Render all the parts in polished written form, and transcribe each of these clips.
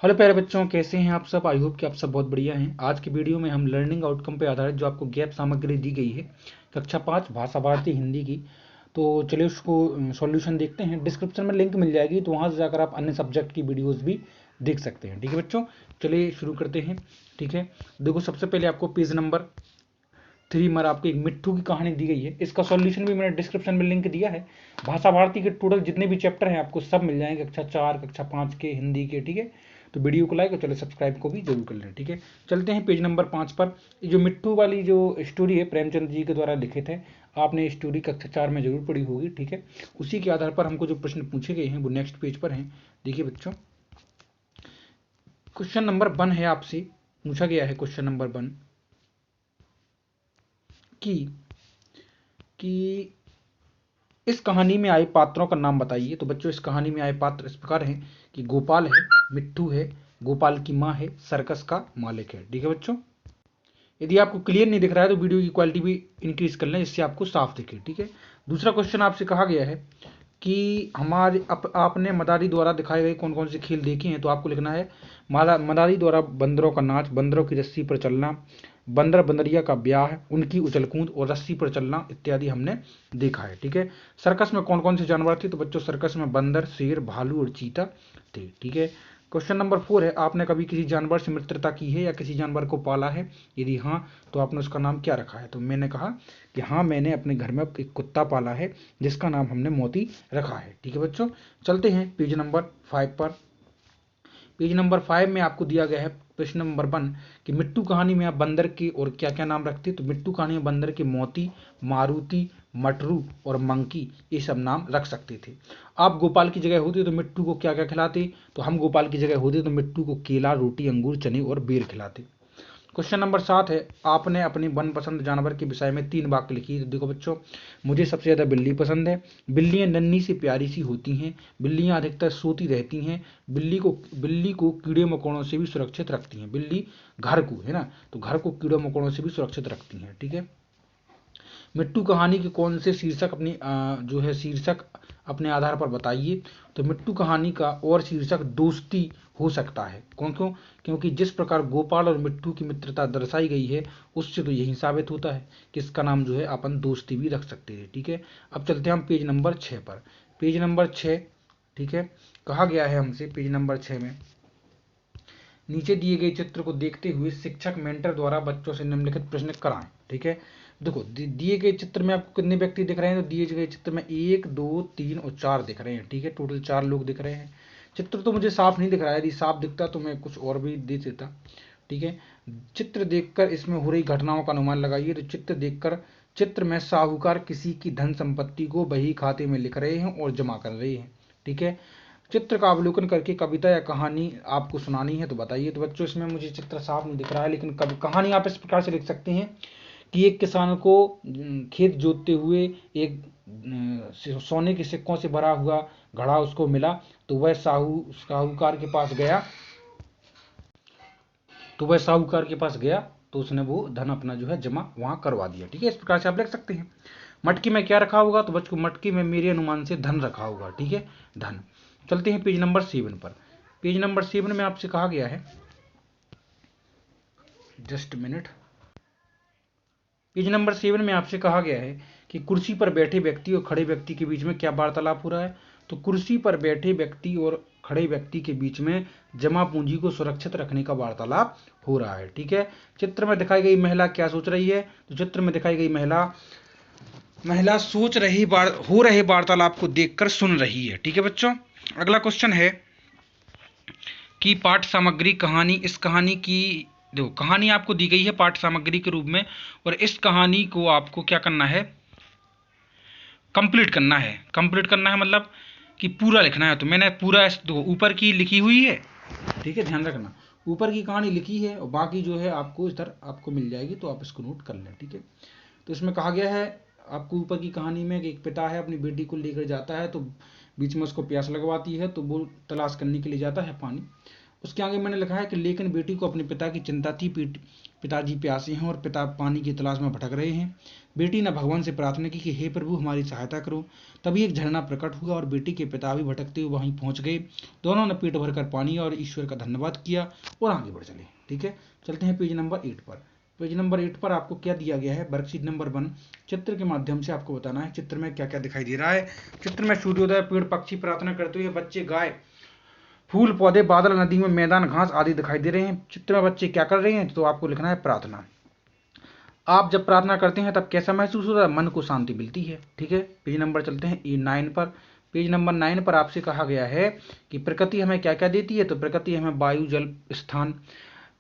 Hello प्यारे बच्चों, कैसे हैं आप सब। आई होप कि आप सब बहुत बढ़िया हैं। आज की वीडियो में हम लर्निंग आउटकम पे आधारित जो आपको गैप सामग्री दी गई है कक्षा 5 भाषा भारती हिंदी की, तो चलिए उसको सॉल्यूशन देखते हैं। डिस्क्रिप्शन में लिंक मिल जाएगी, तो वहाँ से जाकर आप अन्य सब्जेक्ट की वीडियोस भी देख सकते हैं। ठीक है बच्चों, चलिए शुरू करते हैं। ठीक है, देखो सबसे पहले आपको पेज नंबर 3 में आपको एक मिट्ठू की कहानी दी गई है। इसका सॉल्यूशन भी मैंने डिस्क्रिप्शन में लिंक दिया है। भाषा भारती के टोटल जितने भी चैप्टर हैं आपको सब मिल जाएंगे, कक्षा 4 कक्षा 5 के हिंदी के। ठीक है, तो वीडियो को लाइक और चलो सब्सक्राइब को भी जरूर कर लें। ठीक है, चलते हैं पेज नंबर 5 पर। ये जो मिट्ठू वाली जो स्टोरी है प्रेमचंद जी के द्वारा लिखित है। आपने स्टोरी कक्षा 4 में जरूर पढ़ी होगी। ठीक है, उसी के आधार पर हमको जो प्रश्न पूछे गए हैं वो नेक्स्ट पेज पर हैं। देखिए बच्चों, क्वेश्चन नंबर 1 है, आपसे पूछा गया है क्वेश्चन नंबर 1 कि कि इस कहानी में आए पात्रों का नाम बताइए। तो बच्चों, इस कहानी में आए पात्र इस प्रकार हैं कि गोपाल है, मिट्ठू है, गोपाल की माँ है, सर्कस का मालिक है। ठीक है बच्चों, यदि आपको क्लियर नहीं दिख रहा है तो वीडियो की क्वालिटी भी इंक्रीज कर लें जिससे आपको साफ दिखे। ठीक है, दूसरा क्वेश्चन आपसे कहा गया है कि हमारे आपने मदारी द्वारा दिखाए गए कौन कौन से खेल देखे हैं। तो आपको लिखना है मदारी द्वारा बंदरों का नाच, बंदरों की रस्सी पर चलना, बंदर बंदरिया का ब्याह, उनकी उछल कूद और रस्सी पर चलना इत्यादि हमने देखा है। ठीक है, सर्कस में कौन कौन से जानवर थे। तो बच्चों, सर्कस में बंदर, शेर, भालू और चीता थे। ठीक है, क्वेश्चन नंबर 4 है, आपने कभी किसी जानवर से मित्रता की है या किसी जानवर को पाला है। यदि हाँ तो आपने उसका नाम क्या रखा है। तो मैंने कहा कि हाँ, मैंने अपने घर में एक कुत्ता पाला है जिसका नाम हमने मोती रखा है। ठीक है बच्चों, चलते हैं पेज नंबर 5 पर। पेज नंबर 5 में आपको दिया गया है प्रश्न नंबर 1 कि मिट्टू कहानी में आप बंदर के और क्या क्या नाम रखते। तो मिट्टू कहानी में बंदर के मोती, मारुति, मटरू और मंकी ये सब नाम रख सकते थे। आप गोपाल की जगह होते तो मिट्टू को क्या क्या खिलाते। तो हम गोपाल की जगह होते तो मिट्टू को केला, रोटी, अंगूर, चने और बेर खिलाते। क्वेश्चन नंबर 7 है, आपने अपनी मनपसंद जानवर के विषय में 3 वाक्य लिखी। तो देखो बच्चों, मुझे सबसे ज़्यादा बिल्ली पसंद है। बिल्लियाँ नन्ही सी प्यारी सी होती हैं। बिल्लियाँ अधिकतर सोती रहती हैं। बिल्ली को कीड़े मकोड़ों से भी सुरक्षित रखती हैं। बिल्ली घर को, है ना, तो घर को कीड़े मकोड़ों से भी सुरक्षित रखती हैं। ठीक है, मिट्टू कहानी के कौन से शीर्षक अपनी जो है शीर्षक अपने आधार पर बताइए। तो मिट्टू कहानी का और शीर्षक दोस्ती हो सकता है। क्यों? क्योंकि जिस प्रकार गोपाल और मिट्टू की मित्रता दर्शाई गई है उससे तो यही साबित होता है कि इसका नाम जो है अपन दोस्ती भी रख सकते हैं। ठीक है, अब चलते हैं हम पेज नंबर 6 पर। पेज नंबर 6, ठीक है, कहा गया है हमसे पेज नंबर 6 में, नीचे दिए गए चित्र को देखते हुए शिक्षक मेंटर द्वारा बच्चों से निम्नलिखित प्रश्न कराएं। ठीक है, देखो दिए गए चित्र में आपको कितने व्यक्ति दिख रहे हैं। तो दिए गए चित्र में 1 2 3 और 4 दिख रहे हैं। ठीक है, टोटल 4 लोग दिख रहे हैं। चित्र तो मुझे साफ नहीं दिख रहा है, यदि साफ दिखता तो मैं कुछ और भी दे देता। ठीक है, चित्र देखकर इसमें हो रही घटनाओं का अनुमान लगाइए। तो चित्र में साहूकार किसी की धन संपत्ति को बही खाते में लिख रहे हैं और जमा कर रहे हैं। ठीक है, चित्र का अवलोकन करके कविता या कहानी आपको सुनानी है तो बताइए। तो बच्चों, इसमें मुझे चित्र साफ नहीं दिख रहा है, लेकिन कहानी आप इस प्रकार से लिख सकते हैं कि एक किसान को खेत जोतते हुए एक सोने के सिक्कों से भरा हुआ घड़ा उसको मिला। तो वह साहूकार के पास गया तो उसने वो धन अपना जो है जमा वहां करवा दिया। ठीक है, इस प्रकार से आप लिख सकते हैं। मटकी में क्या रखा होगा। तो बच्चों, मटकी में मेरे अनुमान से धन रखा होगा। ठीक है, धन। चलते हैं पेज नंबर 7 पर। पेज नंबर 7 में आपसे कहा गया है, जस्ट मिनट, पेज नंबर 7 में आपसे कहा गया है कि कुर्सी पर बैठे व्यक्ति और खड़े व्यक्ति के बीच में क्या वार्तालाप हो रहा है। तो कुर्सी पर बैठे व्यक्ति और खड़े व्यक्ति के बीच में जमा पूंजी को सुरक्षित रखने का वार्तालाप हो रहा है। ठीक है, चित्र में दिखाई गई महिला क्या सोच रही है। तो चित्र में दिखाई गई महिला हो रहे वार्तालाप को देखकर सुन रही है। ठीक है बच्चों, अगला क्वेश्चन है कि पाठ सामग्री कहानी, इस कहानी की देखो कहानी आपको दी गई है पाठ सामग्री के रूप में, और इस कहानी को आपको क्या करना है, कंप्लीट करना है मतलब कि पूरा लिखना है। तो मैंने पूरा ऊपर की लिखी हुई है। ठीक है, ध्यान रखना, ऊपर की कहानी लिखी है और बाकी जो है आपको इधर आपको मिल जाएगी, तो आप इसको नोट कर लें। ठीक है, तो इसमें कहा गया है आपको ऊपर की कहानी में कि एक पिता है अपनी बेटी को लेकर जाता है, तो बीच में उसको प्यास लगवाती है, तो वो तलाश करने के लिए जाता है पानी। उसके आगे मैंने लिखा है कि लेकिन बेटी को अपने पिता की चिंता थी, पिताजी प्यासे हैं और पिता पानी की तलाश में भटक रहे हैं। बेटी ने भगवान से प्रार्थना की कि हे प्रभु हमारी सहायता करो। तभी एक झरना प्रकट हुआ और बेटी के पिता भी भटकते हुए वहीं पहुंच गए। दोनों ने पेट भरकर पानी और ईश्वर का धन्यवाद किया और आगे बढ़ चले। ठीक है, चलते हैं पेज नंबर 8 पर। पेज नंबर 8 पर आपको क्या दिया गया है, वर्कशीट नंबर 1। चित्र के माध्यम से आपको बताना है चित्र में क्या क्या दिखाई दे रहा है। चित्र में सूर्योदय, पेड़, पक्षी प्रार्थना करते हुए, बच्चे, गाय, फूल, पौधे, बादल, नदी में मैदान, घास आदि दिखाई दे रहे हैं। चित्र में बच्चे क्या कर रहे हैं, तो आपको लिखना है प्रार्थना। आप जब प्रार्थना करते हैं तब कैसा महसूस होता है, मन को शांति मिलती है। ठीक है, पेज नंबर चलते हैं E9 पर। पेज नंबर 9 पर आपसे कहा गया है कि प्रकृति हमें क्या क्या देती है, तो प्रकृति हमें वायु, जल, स्थान,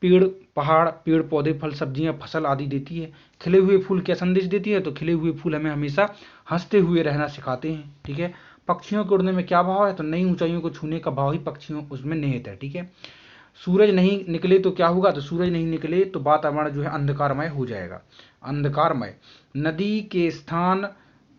पेड़, पहाड़, पेड़ पौधे, फल, सब्जियां, फसल आदि देती है। खिले हुए फूल क्या संदेश देती है, तो खिले हुए फूल हमें हमेशा हंसते हुए रहना सिखाते हैं। ठीक है, पक्षियों के उड़ने में क्या भाव है, तो नई ऊंचाइयों को छूने का भाव ही पक्षियों उसमें निहित है। ठीक है, सूरज नहीं निकले तो क्या होगा, तो सूरज नहीं निकले तो वातावरण जो है अंधकारमय हो जाएगा, अंधकारमय। नदी के स्थान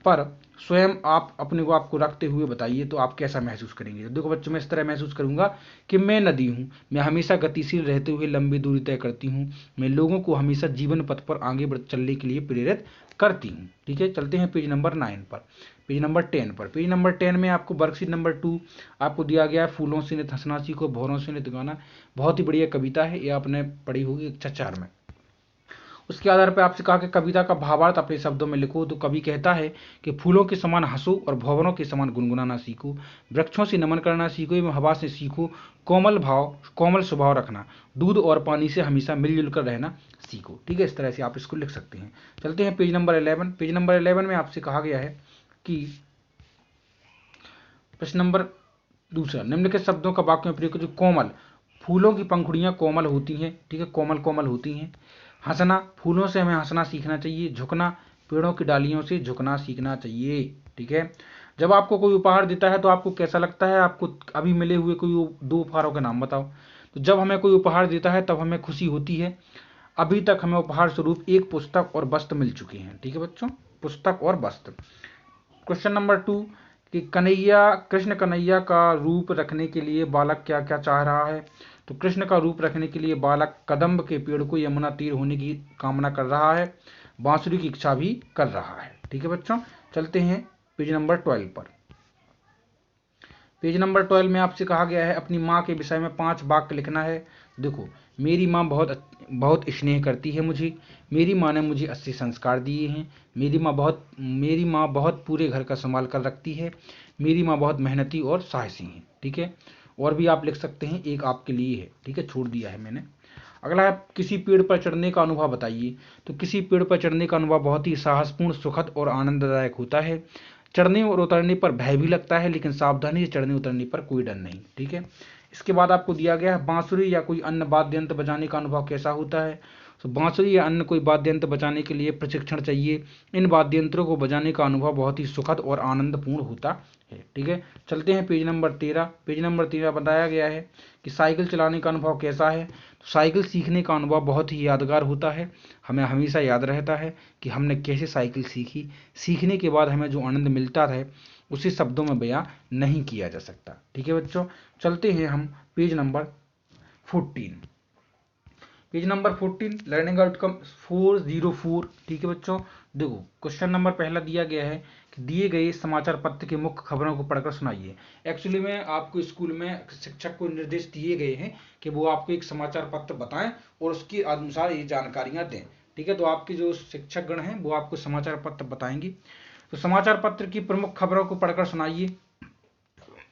पर स्वयं आप अपने को आपको रखते हुए बताइए तो आप कैसा महसूस करेंगे। तो देखो बच्चों, मैं इस तरह महसूस करूंगा कि मैं नदी हूँ, मैं हमेशा गतिशील रहते हुए लंबी दूरी तय करती हूँ, मैं लोगों को हमेशा जीवन पथ पर आगे बढ़ चलने के लिए प्रेरित करती हूँ। ठीक है, चलते हैं पेज नंबर 9 पर। पेज नंबर 10 पर। पेज नंबर 10 में आपको वर्कशीट नंबर 2 आपको दिया गया है, फूलों से नित हंसना सीखो, भौरों से नित गाना। बहुत ही बढ़िया कविता है, ये आपने पढ़ी होगी कक्षा 4 में। उसके आधार पर आपसे कहा कि कविता का भावार्थ अपने शब्दों में लिखो। तो कवि कहता है कि फूलों के समान हंसो और भंवरों के समान गुनगुनाना सीखो, वृक्षों से नमन करना सीखो एवं हवा से सीखो, कोमल स्वभाव रखना, दूध और पानी से हमेशा मिलजुल कर रहना सीखो। ठीक है, इस तरह से आप इसको लिख सकते हैं। चलते हैं पेज नंबर 11। पेज नंबर 11 में आपसे कहा गया है कि प्रश्न नंबर 2, निम्नलिखित शब्दों का वाक्य में प्रयोग, जो कोमल, फूलों की पंखुड़ियां कोमल होती हैं। ठीक है, कोमल कोमल होती हैं। हंसना, फूलों से हमें हंसना सीखना चाहिए। झुकना, पेड़ों की डालियों से झुकना सीखना चाहिए। ठीक है, जब आपको कोई उपहार देता है तो आपको कैसा लगता है, आपको अभी मिले हुए कोई 2 उपहारों के नाम बताओ। तो जब हमें कोई उपहार देता है तब हमें खुशी होती है। अभी तक हमें उपहार स्वरूप एक पुस्तक और वस्त्र मिल चुके हैं। ठीक है बच्चों, पुस्तक और वस्त्र। क्वेश्चन नंबर 2 कि कृष्ण कन्हैया का रूप रखने के लिए बालक क्या क्या चाह रहा है। तो कृष्ण का रूप रखने के लिए बालक कदम्ब के पेड़ को यमुना तीर होने की कामना कर रहा है, बांसुरी की इच्छा भी कर रहा है। ठीक है बच्चों, चलते हैं पेज नंबर 12 पर। पेज नंबर 12 में आपसे कहा गया है अपनी माँ के विषय में 5 वाक्य लिखना है। देखो, मेरी माँ बहुत स्नेह करती है मुझे, मेरी माँ ने मुझे अच्छे संस्कार दिए हैं, मेरी माँ बहुत पूरे घर का संभाल कर रखती है, मेरी माँ बहुत मेहनती और साहसी है। ठीक है, और भी आप लिख सकते हैं, एक आपके लिए है। ठीक है, छोड़ दिया है मैंने। अगला है किसी पेड़ पर चढ़ने का अनुभव बताइए। तो किसी पेड़ पर चढ़ने का अनुभव बहुत ही साहसपूर्ण, सुखद और आनंददायक होता है। चढ़ने और उतरने पर भय भी लगता है, लेकिन सावधानी से चढ़ने उतरने पर कोई डर नहीं। ठीक है, इसके बाद आपको दिया गया है बांसुरी या कोई अन्य वाद्य यंत्र बजाने का अनुभव कैसा होता है। तो बांसुरी या अन्य कोई वाद्य यंत्र बजाने के लिए प्रशिक्षण चाहिए। इन वाद्य यंत्रों को बजाने का अनुभव बहुत ही सुखद और आनंदपूर्ण होता है। ठीक है, चलते हैं पेज नंबर 13। पेज नंबर 13 बताया गया है कि साइकिल चलाने का अनुभव कैसा है। तो साइकिल सीखने का अनुभव बहुत ही यादगार होता है, हमें हमेशा याद रहता है कि हमने कैसे साइकिल सीखी। सीखने के बाद हमें जो आनंद मिलता है उसे शब्दों में बयां नहीं किया जा सकता। ठीक है बच्चों, चलते हैं हम page number 14। Page number 14 learning outcome 404। ठीक है बच्चों, देखो क्वेश्चन नंबर पहला दिया गया है कि दिए गए समाचार पत्र की मुख्य खबरों को पढ़कर सुनाइए। एक्चुअली में आपको स्कूल में शिक्षक को निर्देश दिए गए हैं कि वो आपको एक समाचार पत्र बताएं और उसके अनुसार ये जानकारियां दें। ठीक है, तो आपके जो शिक्षक गण हैं वो आपको समाचार पत्र बताएंगे। तो समाचार पत्र की प्रमुख खबरों को पढ़कर सुनाइए।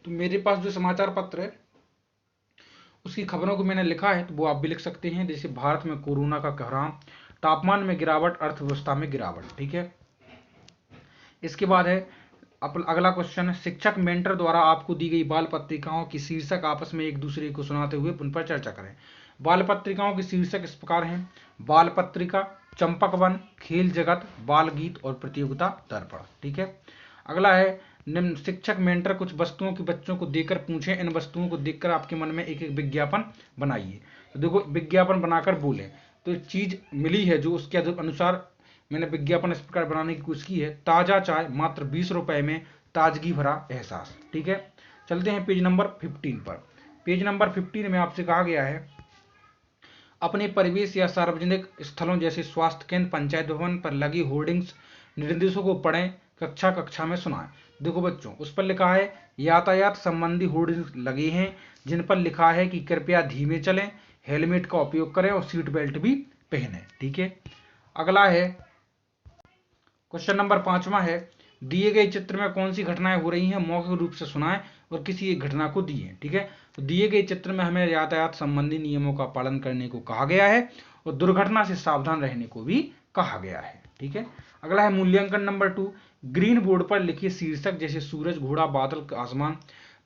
तो मेरे पास जो समाचार पत्र है उसकी खबरों को मैंने लिखा है, तो वो आप भी लिख सकते हैं। जैसे भारत में कोरोना का कहराम, तापमान में गिरावट, अर्थव्यवस्था में गिरावट। ठीक है, इसके बाद है अगला क्वेश्चन है शिक्षक मेंटर द्वारा आपको दी गई बाल पत्रिकाओं की शीर्षक आपस में एक दूसरे को सुनाते हुए उन पर चर्चा करें। बाल पत्रिकाओं की शीर्षक इस प्रकार हैं, बाल पत्रिका, चंपक वन, खेल जगत, बाल गीत और प्रतियोगिता दर्पण। ठीक है, अगला है निम्न शिक्षक मेंटर कुछ वस्तुओं की बच्चों को देकर पूछें, इन वस्तुओं को देखकर आपके मन में एक एक विज्ञापन बनाइए। तो देखो, विज्ञापन बनाकर बोलें। तो चीज मिली है जो उसके अनुसार मैंने विज्ञापन इस प्रकार बनाने की कोशिश की है, ताजा चाय मात्र 20 रुपए में, ताजगी भरा एहसास। ठीक है, चलते हैं पेज नंबर 15 पर। पेज नंबर 15 में आपसे कहा गया है अपने परिवेश या सार्वजनिक स्थलों जैसे स्वास्थ्य केंद्र, पंचायत भवन पर लगी होर्डिंग्स निर्देशों को पढ़ें, कक्षा कक्षा में सुनाएं। देखो बच्चों, उस पर लिखा है यातायात संबंधी होर्डिंग्स लगे हैं जिन पर लिखा है कि कृपया धीमे चलें, हेलमेट का उपयोग करें और सीट बेल्ट भी पहने। ठीक है, अगला है क्वेश्चन नंबर 5वां है दिए गए चित्र में कौन सी घटनाएं हो रही हैं, मौखिक रूप से सुनाएं और किसी एक घटना को दिए। ठीक है, तो दिए गए चित्र में हमें यातायात संबंधी नियमों का पालन करने को कहा गया है और दुर्घटना से सावधान रहने को भी कहा गया है। ठीक है, अगला है मूल्यांकन नंबर 2, ग्रीन बोर्ड पर लिखिए शीर्षक जैसे सूरज, घोड़ा, बादल, आसमान,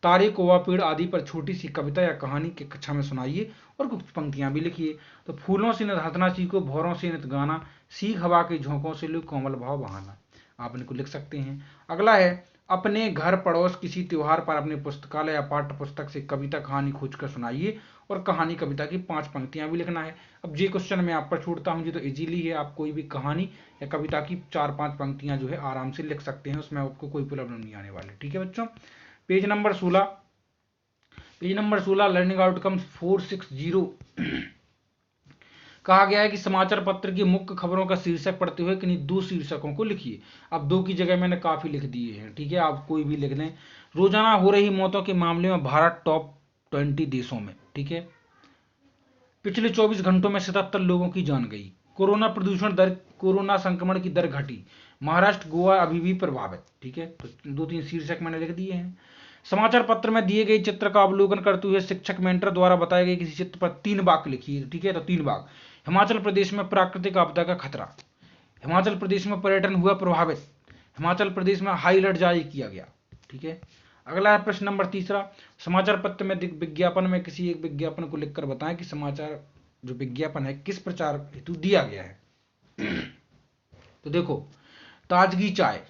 तारे, कौवा, पेड़ आदि पर छोटी सी कविता या कहानी की कक्षा में सुनाइए और कुछ पंक्तियां भी लिखिए। तो फूलों से नित हंसना सीखो, भौरों से नित गाना सीख, हवा के झोंकों से लो कोमल भाव बहाना। आप इनको लिख सकते हैं। अगला है अपने घर पड़ोस किसी त्योहार पर अपने पुस्तकालय या पाठ्य पुस्तक से कविता कहानी खोजकर सुनाइए और कहानी कविता की 5 पंक्तियां भी लिखना है। अब ये क्वेश्चन मैं आप पर छोड़ता हूं, जी तो इजीली है, आप कोई भी कहानी या कविता की 4-5 पंक्तियां जो है आराम से लिख सकते हैं, उसमें आपको कोई प्रॉब्लम नहीं आने वाली। ठीक है बच्चों, पेज नंबर 16 लर्निंग आउटकम्स 460 कहा गया है कि समाचार पत्र की मुख्य खबरों का शीर्षक पढ़ते हुए किन्हीं 2 शीर्षकों को लिखिए। अब 2 की जगह मैंने काफी लिख दिए हैं। ठीक है, आप कोई भी लिख लें। रोजाना हो रही मौतों के मामले में भारत टॉप 20 देशों में। ठीक है, पिछले 24 घंटों में 77 लोगों की जान गई। कोरोना संक्रमण की दर घटी। महाराष्ट्र, गोवा अभी भी प्रभावित। ठीक है, तो 2-3 शीर्षक मैंने लिख दिए हैं। समाचार पत्र में दिए गए चित्र का अवलोकन करते हुए शिक्षक मेंटर द्वारा बताए गए किसी चित्र पर 3 वाक्य लिखिए। ठीक है, तो 3 वाक्य। हिमाचल प्रदेश में प्राकृतिक आपदा का खतरा, हिमाचल प्रदेश में पर्यटन हुआ प्रभावित, हिमाचल प्रदेश में हाई अलर्ट जारी किया गया। ठीक है, अगला है प्रश्न नंबर 3, समाचार पत्र में विज्ञापन में किसी एक विज्ञापन को लिखकर बताएं कि समाचार जो विज्ञापन है किस प्रचार हेतु दिया गया है। तो देखो, ताजगी चाय,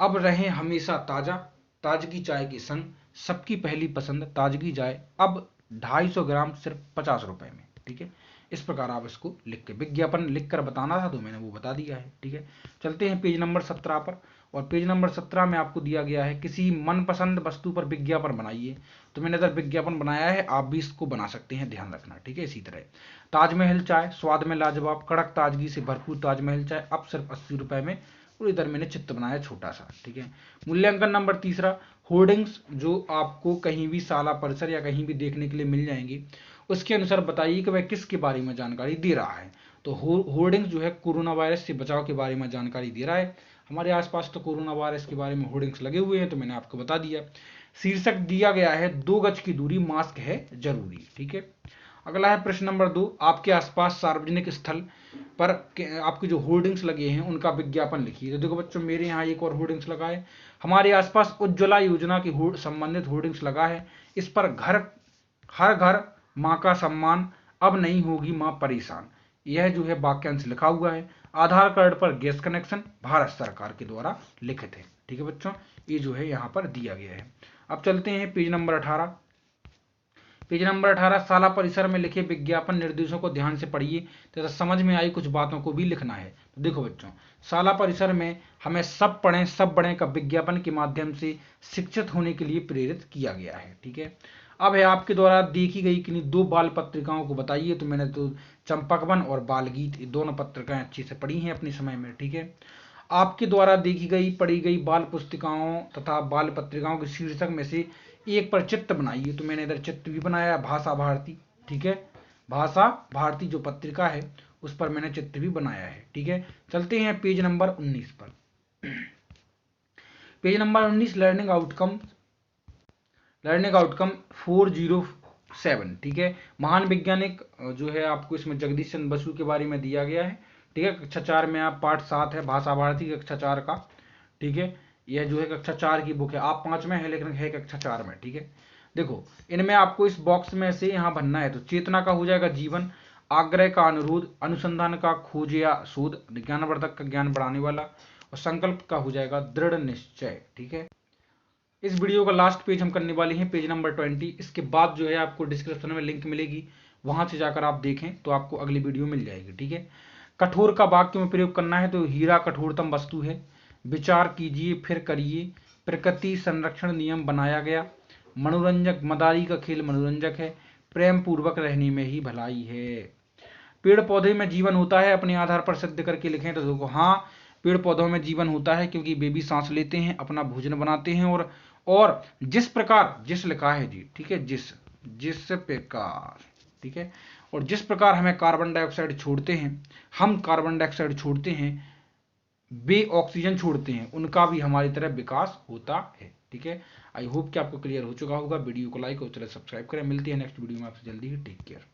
अब रहे हमेशा ताजा, ताजगी चाय के संग सबकी पहली पसंद ताजगी चाय, अब 250 ग्राम सिर्फ 50 रुपए में। ठीक है, इस प्रकार आप इसको लिख के विज्ञापन लिखकर बताना था तो मैंने वो बता दिया है। ठीक है, चलते हैं पेज नंबर 17 पर, और पेज नंबर 17 में आपको दिया गया है किसी मनपसंद वस्तु पर विज्ञापन बनाइए। तो मैंने इधर विज्ञापन बनाया है, आप भी इसको बना सकते हैं, ध्यान रखना। ठीक है, इसी तरह ताजमहल चाय, स्वाद में लाजवाब, कड़क ताजगी से भरपूर ताजमहल चाय अब सिर्फ 80 रुपए में, और इधर मैंने चित्र बनाया छोटा सा। ठीक है, मूल्यांकन नंबर 3, होर्डिंग्स जो आपको कहीं भी शाला परिसर या कहीं भी देखने के लिए मिल जाएंगी, उसके अनुसार बताइए कि वह किसके बारे में जानकारी दे रहा है। तो होर्डिंग्स जो है कोरोना वायरस से बचाव के बारे में जानकारी दे रहा है। हमारे आसपास तो कोरोना वायरस के बारे में होर्डिंग्स लगे हुए हैं, तो मैंने आपको बता दिया। शीर्षक दिया गया है 2 गज की दूरी, मास्क है जरूरी। ठीक है, अगला है प्रश्न नंबर 2, आपके आसपास सार्वजनिक स्थल पर आपके जो होर्डिंग्स लगे हैं उनका विज्ञापन लिखिए। तो देखो बच्चों, मेरे यहाँ एक और होर्डिंग्स लगा है, हमारे आसपास उज्ज्वला योजना की संबंधित होर्डिंग्स लगा है। इस पर हर घर माँ का सम्मान, अब नहीं होगी माँ परेशान, यह जो है वाक्यांश लिखा हुआ है। आधार कार्ड पर गैस कनेक्शन भारत सरकार के द्वारा लिखित है। ठीक है बच्चों, ये जो है यहाँ पर दिया गया है। अब चलते हैं पेज नंबर 18। पेज नंबर 18, शाला परिसर में लिखे विज्ञापन निर्देशों को ध्यान से पढ़िए तथा समझ में आई कुछ बातों को भी लिखना है। तो देखो बच्चों, शाला परिसर में हमें सब पढ़ें सब बढ़ें का विज्ञापन के माध्यम से शिक्षित होने के लिए प्रेरित किया गया है। ठीक है, अब है आपके द्वारा देखी गई किन्हीं 2 बाल पत्रिकाओं को बताइए। तो मैंने तो चंपकवन और बाल गीत, ये दोनों पत्रिकाएं अच्छी से पढ़ी हैं अपने समय में। ठीक है, आपके द्वारा देखी गई पढ़ी गई बाल पुस्तिकाओं तथा बाल पत्रिकाओं के शीर्षक में से एक पर चित्र बनाइए। तो मैंने इधर चित्र भी बनाया, भाषा भारती। ठीक है, भाषा भारती जो पत्रिका है उस पर मैंने चित्र भी बनाया है। ठीक है, चलते हैं पेज नंबर 19 पर। Page number 19, learning outcome 407। ठीक है, महान वैज्ञानिक जो है आपको इसमें जगदीश चंद्र बसु के बारे में दिया गया है। ठीक है, कक्षा 4 में आप पाठ 7 है भाषा भारती कक्षा 4 का। ठीक है, यह जो है कक्षा 4 की बुक है, आप 5 में है लेकिन है कक्षा 4 में। ठीक है, देखो इनमें आपको इस बॉक्स में से यहाँ भरना है। तो चेतना का हो जाएगा जीवन, आग्रह का अनुरोध, अनुसंधान का खोज या शोध, ज्ञानवर्धक का ज्ञान बढ़ाने वाला, और संकल्प का हो जाएगा दृढ़ निश्चय। ठीक है, इस वीडियो का लास्ट पेज हम करने वाले हैं, पेज नंबर 20। इसके बाद जो है आपको डिस्क्रिप्शन में लिंक मिलेगी, वहां से जाकर आप देखें तो आपको अगली वीडियो मिल जाएगी। ठीक है, कठोर का वाक्य में प्रयोग करना है। तो हीरा कठोरतम वस्तु है, विचार कीजिए फिर करिए, प्रकृति संरक्षण नियम बनाया गया, मनोरंजक, मदारी का खेल मनोरंजक है। प्रेम पूर्वक रहने में ही भलाई है। पेड़ पौधे में जीवन होता है, अपने आधार पर सिद्ध करके लिखें तो देखो हाँ, पेड़ पौधों में जीवन होता है क्योंकि वे भी सांस लेते हैं, अपना भोजन बनाते हैं और जिस प्रकार, जिस लिखा है जी, ठीक है, जिस प्रकार, ठीक है, और जिस प्रकार हमें कार्बन डाइऑक्साइड छोड़ते हैं, हम कार्बन डाइऑक्साइड छोड़ते हैं, वे ऑक्सीजन छोड़ते हैं, उनका भी हमारी तरह विकास होता है। ठीक है, आई होप कि आपको क्लियर हो चुका होगा। वीडियो को लाइक और चैनल सब्सक्राइब करें। मिलते हैं नेक्स्ट वीडियो में आपसे जल्दी ही। Take care.